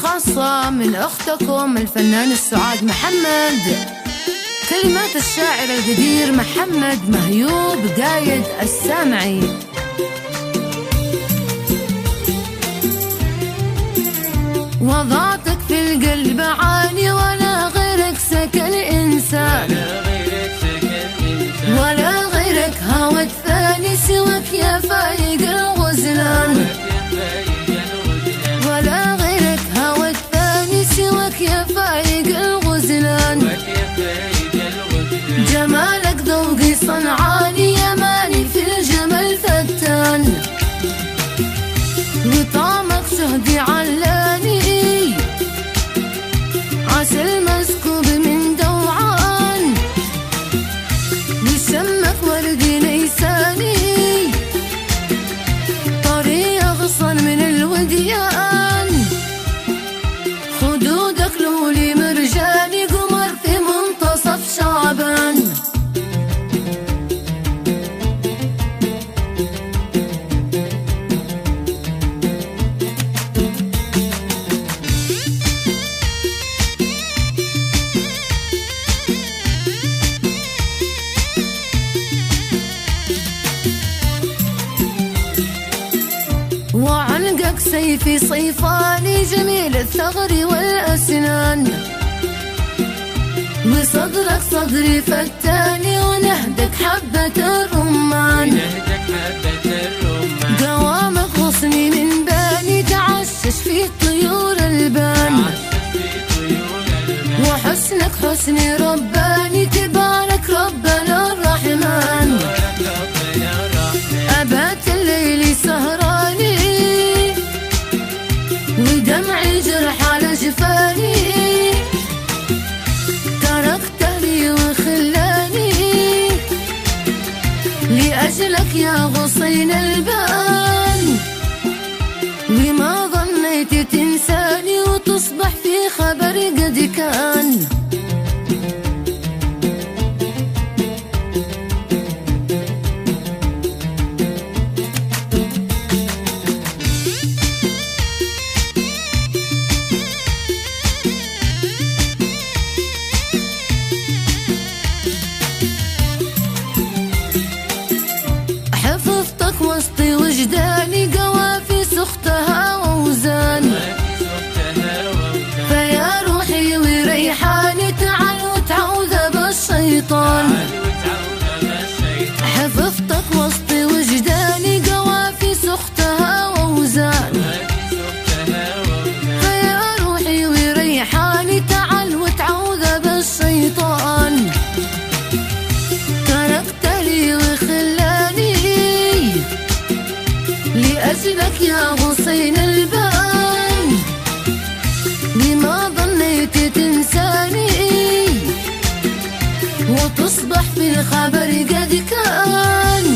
خاصة من أختكم الفنان السعاد محمد. كلمات الشاعر القدير محمد مهيوب قايد السامعي. وضعتك في القلب عاني ولا غيرك سكن إنسان، ولا غيرك هوت ثاني سواك يا فايق الغزلان، ولا غيرك هوت ثاني سواك يا فايق الغزلان. جمالك ذوقي صنعاني يماني في الجمال فتان، وطعمك شهدي علاني عسل مسكوب من دوعان، وشمك وردي ليساني طري أغصن من الوديان. خدودك لولي مرجاني قمر في منتصف شعبان. وعنقك سيفي صيفاني جميل الثغر والأسنان، وصدرك صدري فتاني ونهدك حبة الرمان. قوامك غصني من باني تعشش في طيور البان، وحسنك حسني رباني تبارك ربنا الرحمن. أبات الليل سهراني ودمعي جرح على جفاني، تركته لي وخلاني لأجلك يا غصين البان. وما ظنيت تنساني وتصبح في خبر قد كان. حفظتك وسطي وجداني قوافي سختها ووزان، فيا روحي وريحاني تعال وتعوذ بالشيطان. حفظتك وسطي وجداني قوافي سختها ووزان، فيا روحي وريحاني تعال وتعوذ بالشيطان. تركت لي وخلاني لأجلك يا غصين البان، لما ظنيت تنساني وتصبح في الخبر قد كان.